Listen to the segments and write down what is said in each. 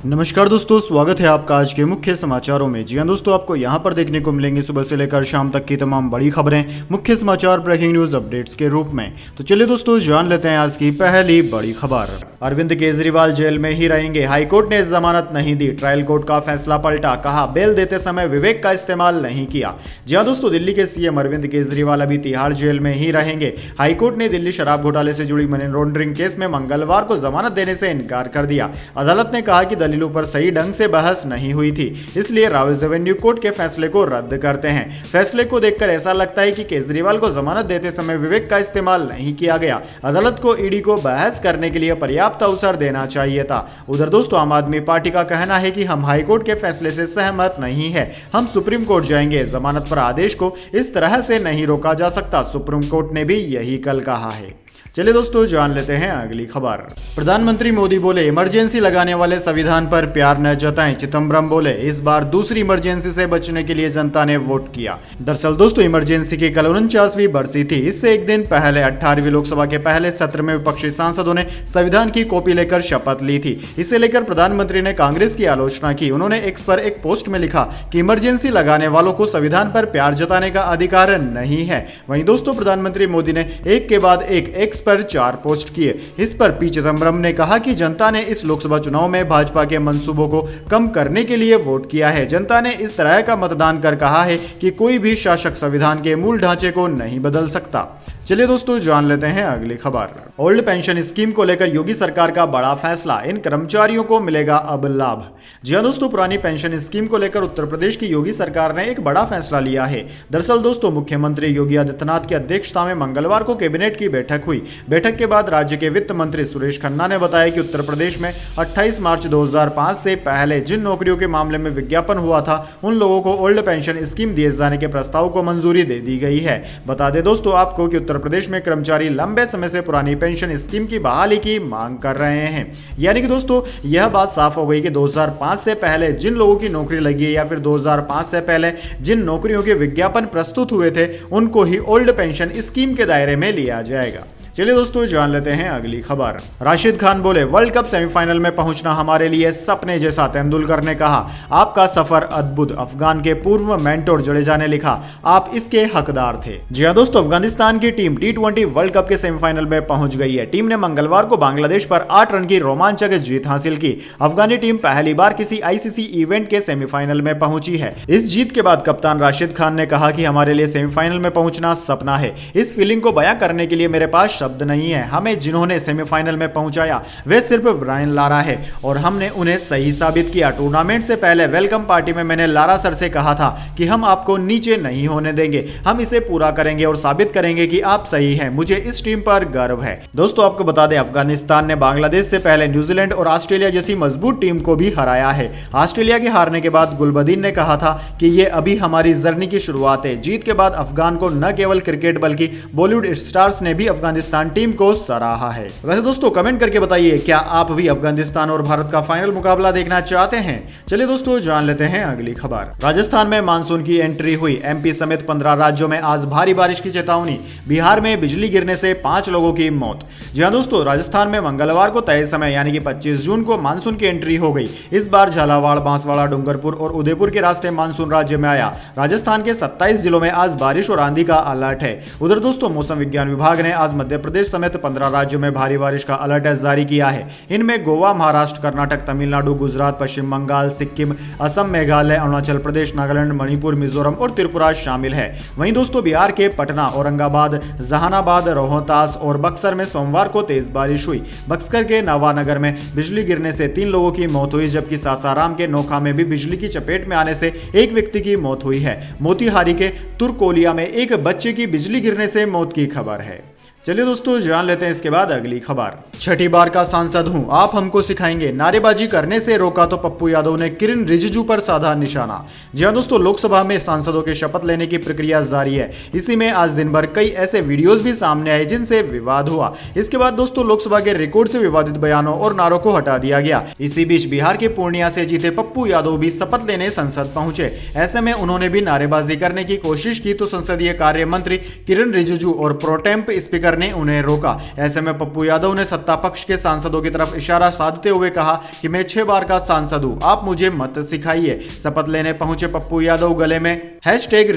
नमस्कार दोस्तों, स्वागत है आपका आज के मुख्य समाचारों में। जी हां दोस्तों, आपको यहां पर देखने को मिलेंगे सुबह से लेकर शाम तक की तमाम बड़ी खबरें मुख्य समाचार ब्रेकिंग न्यूज अपडेट्स के रूप में। तो चलिए दोस्तों, जान लेते हैं आज की पहली बड़ी खबर। अरविंद केजरीवाल जेल में ही रहेंगे, हाईकोर्ट ने जमानत नहीं दी, ट्रायल कोर्ट का फैसला पलटा, कहा बेल देते समय विवेक का इस्तेमाल नहीं किया। जी हां दोस्तों, दिल्ली के सीएम अरविंद केजरीवाल अभी तिहाड़ जेल में ही रहेंगे। हाईकोर्ट ने दिल्ली शराब घोटाले से जुड़ी मनी लॉन्ड्रिंग केस में मंगलवार को जमानत देने से इनकार कर दिया। अदालत ने कहा कि दलीलों पर सही ढंग से बहस नहीं हुई थी, इसलिए रावत रेवेन्यू कोर्ट के फैसले को रद्द करते हैं। फैसले को देखकर ऐसा लगता है कि केजरीवाल को जमानत देते समय विवेक का इस्तेमाल नहीं किया गया। अदालत को ईडी को बहस करने के लिए पर्याप्त अवसर देना चाहिए था। उधर दोस्तों, आम आदमी पार्टी का कहना है कि हम हाईकोर्ट के फैसले से सहमत नहीं है, हम सुप्रीम कोर्ट जाएंगे। जमानत पर आदेश को इस तरह से नहीं रोका जा सकता, सुप्रीम कोर्ट ने भी यही कल कहा है। चलिए दोस्तों, जान लेते हैं अगली खबर। प्रधानमंत्री मोदी बोले, इमरजेंसी लगाने वाले संविधान पर प्यार न जताएं। चिदम्बरम बोले, इस बार दूसरी इमरजेंसी से बचने के लिए जनता ने वोट किया। दरअसल दोस्तों, इमरजेंसी की कल 49वीं बरसी थी। इससे एक दिन पहले 18वीं लोकसभा के पहले सत्र में विपक्षी सांसदों ने संविधान की कॉपी लेकर शपथ ली थी। इसे लेकर प्रधानमंत्री ने कांग्रेस की आलोचना की। उन्होंने एक्स पर एक पोस्ट में लिखा कि इमरजेंसी लगाने वालों को संविधान पर प्यार जताने का अधिकार नहीं है। वहीं दोस्तों, प्रधानमंत्री मोदी ने एक के बाद एक एक्स पर 4 पोस्ट किए। इस पर पी चिदम्बरम ने कहा कि जनता ने इस लोकसभा चुनाव में भाजपा के मंसूबों को कम करने के लिए वोट किया है। जनता ने इस तरह का मतदान कर कहा है कि कोई भी शासक संविधान के मूल ढांचे को नहीं बदल सकता। चलिए दोस्तों, जान लेते हैं अगली खबर। ओल्ड पेंशन स्कीम को लेकर योगी सरकार का बड़ा फैसला, इन कर्मचारियों को मिलेगा अब लाभ। जी हां दोस्तों, पुरानी पेंशन स्कीम को लेकर उत्तर प्रदेश की योगी सरकार ने एक बड़ा फैसला लिया है। दरअसल दोस्तों, मुख्यमंत्री योगी आदित्यनाथ की अध्यक्षता में मंगलवार को कैबिनेट की बैठक हुई। बैठक के बाद राज्य के वित्त मंत्री सुरेश खन्ना ने बताया कि उत्तर प्रदेश में 28 मार्च 2005 से पहले जिन नौकरियों के मामले में विज्ञापन हुआ था, उन लोगों को ओल्ड पेंशन स्कीम दिए जाने के प्रस्ताव को मंजूरी दे दी गई है। बता दें दोस्तों आपको कि उत्तर प्रदेश में कर्मचारी लंबे समय से पुरानी पेंशन स्कीम की बहाली की मांग कर रहे हैं। यानी कि दोस्तों, यह बात साफ हो गई कि 2005 से पहले जिन लोगों की नौकरी लगी है या फिर 2005 से पहले जिन नौकरियों के विज्ञापन प्रस्तुत हुए थे, उनको ही ओल्ड पेंशन स्कीम के दायरे में लिया जाएगा। चलिए दोस्तों, जान लेते हैं अगली खबर। राशिद खान बोले, वर्ल्ड कप सेमीफाइनल में पहुंचना हमारे लिए सपने जैसा। तेंदुलकर ने कहा, आपका सफर अद्भुत। अफगान के पूर्व मेंटोर जडेजा ने लिखा, आप इसके हकदार थे। जी हां दोस्तों, अफगानिस्तान की टीम T20 वर्ल्ड कप के सेमीफाइनल में पहुंच गई है। टीम ने मंगलवार को बांग्लादेश पर 8 रन की रोमांचक जीत हासिल की। अफगानी टीम पहली बार किसी ICC इवेंट के सेमीफाइनल में पहुंची है। इस जीत के बाद कप्तान राशिद खान ने कहा कि हमारे लिए सेमीफाइनल में पहुंचना सपना है। इस फीलिंग को बयां करने के लिए मेरे पास शब्द नहीं है। हमें जिन्होंने सेमीफाइनल में पहुंचाया वे सिर्फ ब्रायन लारा है और हमने उन्हें सही साबित किया। टूर्नामेंट से पहले वेलकम पार्टी में मैंने लारा सर से कहा था कि हम आपको नीचे नहीं होने देंगे, हम इसे पूरा करेंगे और साबित करेंगे कि आप सही हैं। मुझे इस टीम पर गर्व है। दोस्तों, आपको बता दें, अफगानिस्तान ने बांग्लादेश से पहले न्यूजीलैंड और ऑस्ट्रेलिया जैसी मजबूत टीम को भी हराया है। ऑस्ट्रेलिया के हारने के बाद गुलबदीन ने कहा था कि ये अभी हमारी जर्नी की शुरुआत है। जीत के बाद अफगान को न केवल क्रिकेट बल्कि बॉलीवुड स्टार्स ने भी अफगानिस्तान टीम को सराहा है। वैसे दोस्तों, कमेंट करके बताइए, क्या आप भी अफगानिस्तान और भारत का फाइनल मुकाबला देखना चाहते हैं? चलिए दोस्तों, जान लेते हैं अगली खबर। राजस्थान में मानसून की एंट्री हुई। MP समेत 15 राज्यों में आज भारी बारिश की चेतावनी। बिहार में बिजली गिरने से 5 लोगों की मौत। जी हां दोस्तों, राजस्थान में मंगलवार को तय समय यानी कि 25 जून को मानसून की एंट्री हो गई। इस बार झालावाड़, बांसवाड़ा, डूंगरपुर और उदयपुर के रास्ते मानसून राज्य में आया। राजस्थान के 27 जिलों में आज बारिश और आंधी का अलर्ट है। उधर दोस्तों, मौसम विज्ञान विभाग ने आज मध्य प्रदेश समेत 15 राज्यों में भारी बारिश का अलर्ट जारी किया है। इनमें गोवा, महाराष्ट्र, कर्नाटक, तमिलनाडु, गुजरात, पश्चिम बंगाल, सिक्किम, असम, मेघालय, अरुणाचल प्रदेश, नागालैंड, मणिपुर, मिजोरम और त्रिपुरा शामिल है। वहीं दोस्तों, बिहार के पटना, औरंगाबाद, जहानाबाद, रोहतास और बक्सर में सोमवार को तेज बारिश हुई। बक्सर के नवानगर में बिजली गिरने से 3 लोगों की मौत हुई, जबकि सासाराम के नोखा में भी बिजली की चपेट में आने से एक व्यक्ति की मौत हुई है। मोतिहारी के तुरकोलिया में एक बच्चे की बिजली गिरने से मौत की खबर है। चलिए दोस्तों, जान लेते हैं इसके बाद अगली खबर। छठी बार का सांसद हूं, आप हमको सिखाएंगे। नारेबाजी करने से रोका तो पप्पू यादव ने किरण रिजिजू पर साधा निशाना। जी हां दोस्तों, लोकसभा में सांसदों के शपथ लेने की प्रक्रिया जारी है। इसी में आज दिन भर कई ऐसे वीडियोस भी सामने आए जिनसे विवाद हुआ। इसके बाद दोस्तों, लोकसभा के रिकॉर्ड से विवादित बयानों और नारों को हटा दिया गया। इसी बीच बिहार के पूर्णिया से जीते पप्पू यादव भी शपथ लेने संसद पहुंचे। ऐसे में उन्होंने भी नारेबाजी करने की कोशिश की तो संसदीय कार्य मंत्री किरण रिजिजू और प्रोटेम्प स्पीकर स्पीकर ने उन्हें रोका। ऐसे में पप्पू यादव ने सत्ता पक्ष के सांसदों की तरफ इशारा साधते हुए कहा कि मैं 6 बार का सांसद हूं, आप मुझे मत सिखाइए। शपथ लेने पहुंचे पप्पू यादव गले में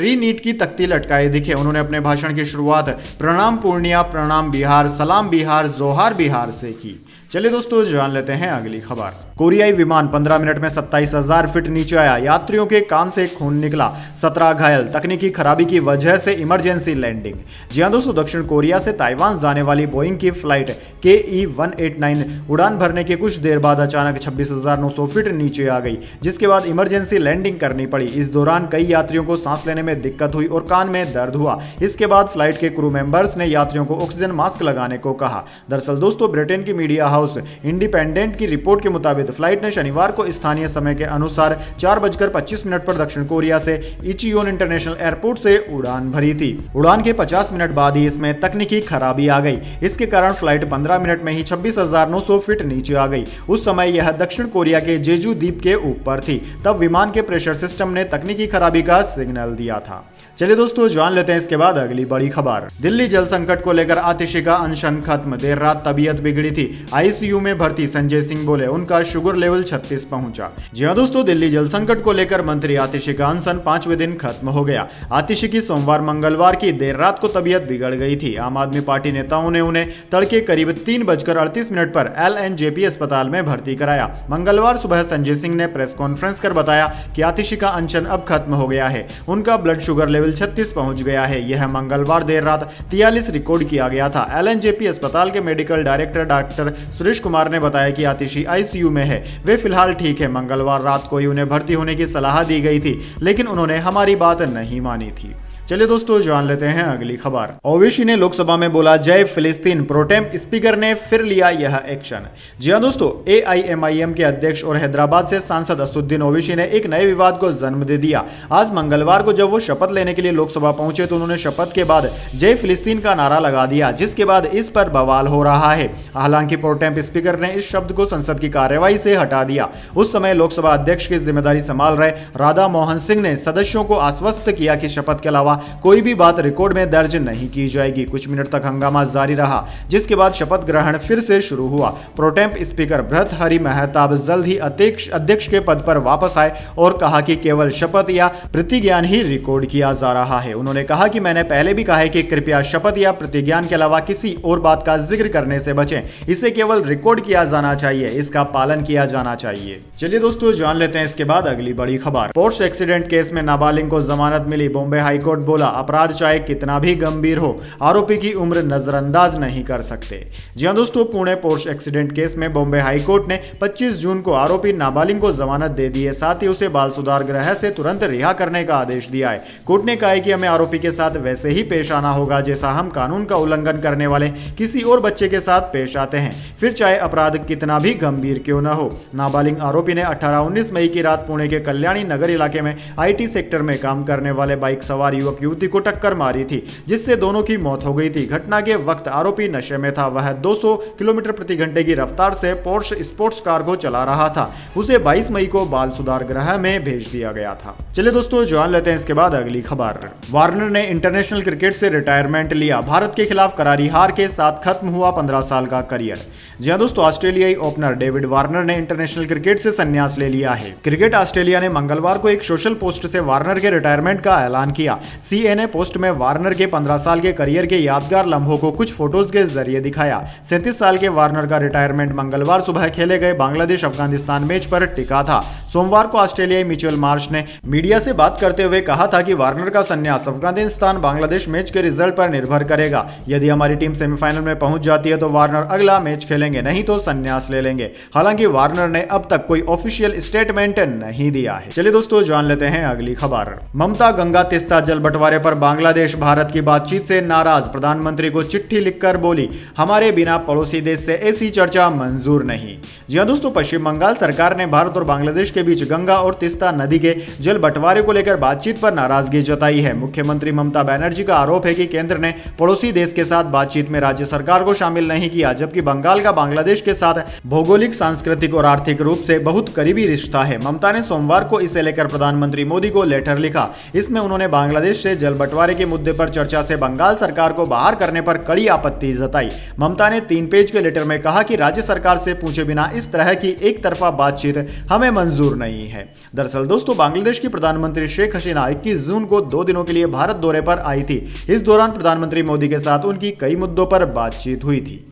#रीनीट की तख्ती लटकाए दिखे। उन्होंने अपने भाषण की शुरुआत प्रणाम पूर्णिया, प्रणाम बिहार, सलाम बिहार, जोहार बिहार से की। चलिए दोस्तों जान लेते हैं अगली खबर। कोरियाई विमान 15 मिनट में 27,000 फीट नीचे आया, यात्रियों के कान से खून निकला, 17 घायल, तकनीकी खराबी की वजह से इमरजेंसी लैंडिंग। जी हां दोस्तों, दक्षिण कोरिया से ताइवान जाने वाली बोइंग की फ्लाइट KE-189 उड़ान भरने के कुछ देर बाद अचानक 26,900 फीट नीचे आ गई, जिसके बाद इमरजेंसी लैंडिंग करनी पड़ी। इस दौरान कई यात्रियों को सांस लेने में दिक्कत हुई और कान में दर्द हुआ। इसके बाद फ्लाइट के क्रू मेंबर्स ने यात्रियों को ऑक्सीजन मास्क लगाने को कहा। दरअसल दोस्तों, ब्रिटेन की मीडिया हाउस इंडिपेंडेंट की रिपोर्ट के मुताबिक फ्लाइट ने शनिवार को स्थानीय समय के अनुसार 4:25 पर दक्षिण कोरिया से इचियोन इंटरनेशनल एयरपोर्ट से उड़ान भरी थी। उड़ान के 50 मिनट बाद ही इसमें तकनीकी खराबी आ गई। इसके कारण फ्लाइट 15 मिनट में ही 26,900 फीट नीचे आ गई। उस समय यह दक्षिण कोरिया के जेजू द्वीप के ऊपर थी। तब विमान के प्रेशर सिस्टम ने तकनीकी खराबी का सिग्नल दिया था। चलिए दोस्तों जान लेते हैं इसके बाद अगली बड़ी खबर। दिल्ली जल संकट को लेकर आतिशी का अनशन खत्म, देर रात तबीयत बिगड़ी थी, ICU में भर्ती। संजय सिंह बोले उनका शुगर लेवल 36 पहुंचा। जी हां दोस्तों, दिल्ली जल संकट को लेकर मंत्री आतिशी का अनशन 5वें दिन खत्म हो गया। आतिशी की सोमवार मंगलवार की देर रात को तबीयत बिगड़ गई थी। आम आदमी पार्टी नेताओं ने उन्हें तड़के करीब 3:38 पर LNJP अस्पताल में भर्ती कराया। मंगलवार सुबह संजय सिंह ने प्रेस कॉन्फ्रेंस कर बताया कि आतिशी का अनशन अब खत्म हो गया है, उनका ब्लड शुगर लेवल 36 पहुंच गया है। यह मंगलवार देर रात 43 रिकॉर्ड किया गया था। LNJP अस्पताल के medical director doctor Suresh Kumar ने बताया कि आतिशी ICU में है, वे फिलहाल ठीक है। मंगलवार रात को ही उन्हें भर्ती होने की सलाह दी गई थी, लेकिन उन्होंने हमारी बात नहीं मानी थी। चलिए दोस्तों जान लेते हैं अगली खबर। ओवैसी ने लोकसभा में बोला जय फिलिस्तीन, प्रोटेम स्पीकर ने फिर लिया यह एक्शन। जी हां दोस्तों, AIMIM के अध्यक्ष और हैदराबाद से सांसद असदुद्दीन ओवैसी ने एक नए विवाद को जन्म दे दिया। आज मंगलवार को जब वो शपथ लेने के लिए लोकसभा पहुंचे तो उन्होंने शपथ के बाद जय फिलिस्तीन का नारा लगा दिया, जिसके बाद इस पर बवाल हो रहा है। हालांकि प्रोटेम स्पीकर ने इस शब्द को संसद की कार्यवाही से हटा दिया। उस समय लोकसभा अध्यक्ष की जिम्मेदारी संभाल रहे राधा मोहन सिंह ने सदस्यों को आश्वस्त किया कि शपथ के अलावा कोई भी बात रिकॉर्ड में दर्ज नहीं की जाएगी। कुछ मिनट तक हंगामा जारी रहा, जिसके बाद शपथ ग्रहण फिर से शुरू हुआ। प्रोटेम स्पीकर भर्तृहरि महताब जल्द ही अध्यक्ष के पद पर वापस आए और कहा कि केवल शपथ या प्रतिज्ञान ही रिकॉर्ड किया जा रहा है। उन्होंने कहा कि मैंने पहले भी कहा है कि कृपया शपथ या प्रतिज्ञान के अलावा किसी और बात का जिक्र करने से बचें। इसे केवल रिकॉर्ड किया जाना चाहिए, इसका पालन किया जाना चाहिए। चलिए दोस्तों जान लेते हैं इसके बाद अगली बड़ी खबर। पोर्श एक्सीडेंट केस में नाबालिग को जमानत मिली। बॉम्बे हाईकोर्ट बोला अपराध चाहे कितना भी गंभीर हो, आरोपी की उम्र नजरअंदाज नहीं कर सकते। जी हां दोस्तों, पुणे पोर्श एक्सीडेंट केस में बॉम्बे हाईकोर्ट ने 25 जून को आरोपी नाबालिग को जमानत दे दी है। साथ ही उसे बाल सुधार गृह से तुरंत रिहा करने का आदेश दिया है। कोर्ट ने कहा है कि हमें आरोपी के साथ वैसे ही पेश आना होगा जैसा हम कानून का उल्लंघन करने वाले किसी और बच्चे के साथ पेश आते हैं, फिर चाहे अपराध कितना भी गंभीर क्यों न हो। नाबालिग आरोपी ने 18-19 मई की रात पुणे के कल्याणी नगर इलाके में IT सेक्टर में काम करने वाले बाइक सवार युवक युवती को टक्कर मारी थी, जिससे दोनों की मौत हो गई थी। घटना के वक्त आरोपी नशे में था। वह 200 किलोमीटर प्रति घंटे की रफ्तार से पोर्श स्पोर्ट्स कार को चला रहा था। उसे 22 मई को बाल सुधार गृह में भेज दिया गया था। चलिए दोस्तों जान लेते हैं इसके बाद अगली खबर। वार्नर ने इंटरनेशनल क्रिकेट से रिटायरमेंट लिया। भारत के खिलाफ करारी हार के साथ खत्म हुआ 15 साल का करियर। जी हां दोस्तों, ऑस्ट्रेलियाई ओपनर डेविड वार्नर ने इंटरनेशनल क्रिकेट से संन्यास ले लिया है। क्रिकेट ऑस्ट्रेलिया ने मंगलवार को एक सोशल पोस्ट से वार्नर के रिटायरमेंट का ऐलान किया। CNA पोस्ट में वार्नर के 15 साल के करियर के यादगार लम्हों को कुछ फोटोज के जरिए दिखाया। 37 साल के वार्नर का रिटायरमेंट मंगलवार सुबह खेले गए बांग्लादेश अफगानिस्तान मैच पर टिका था। सोमवार को ऑस्ट्रेलियाई मिचेल मार्श ने मीडिया से बात करते हुए कहा था कि वार्नर का संन्यास अफगानिस्तान बांग्लादेश मैच के रिजल्ट पर निर्भर करेगा। यदि हमारी टीम सेमीफाइनल में पहुंच जाती है तो वार्नर अगला मैच खेलेंगे, नहीं तो संन्यास ले लेंगे। हालांकि वार्नर ने अब तक कोई ऑफिशियल स्टेटमेंट नहीं दिया है। चलिए दोस्तों जान लेते हैं अगली खबर। ममता गंगा तिस्ता जल बंटवारे पर बांग्लादेश भारत की बातचीत से नाराज। प्रधानमंत्री को चिट्ठी लिखकर बोली हमारे बिना पड़ोसी देश से ऐसी चर्चा मंजूर नहीं। जी हां दोस्तों, पश्चिम बंगाल सरकार ने भारत और बांग्लादेश के के बीच गंगा और तिस्ता नदी के जल बंटवारे को लेकर बातचीत पर नाराजगी जताई है। मुख्यमंत्री ममता बनर्जी का आरोप है कि केंद्र ने पड़ोसी देश के साथ बातचीत में राज्य सरकार को शामिल नहीं किया, जबकि बंगाल का बांग्लादेश के साथ भौगोलिक, सांस्कृतिक और आर्थिक रूप से बहुत करीबी रिश्ता है। ममता ने सोमवार को इसे लेकर प्रधानमंत्री मोदी को लेटर लिखा। इसमें उन्होंने बांग्लादेश से जल बंटवारे के मुद्दे पर चर्चा से बंगाल सरकार को बाहर करने पर कड़ी आपत्ति जताई। ममता ने 3 पेज के लेटर में कहा कि राज्य सरकार से पूछे बिना इस तरह की एक तरफा बातचीत हमें मंजूर नहीं है। दरअसल दोस्तों, बांग्लादेश की प्रधानमंत्री शेख हसीना 21 जून को 2 दिनों के लिए भारत दौरे पर आई थी। इस दौरान प्रधानमंत्री मोदी के साथ उनकी कई मुद्दों पर बातचीत हुई थी।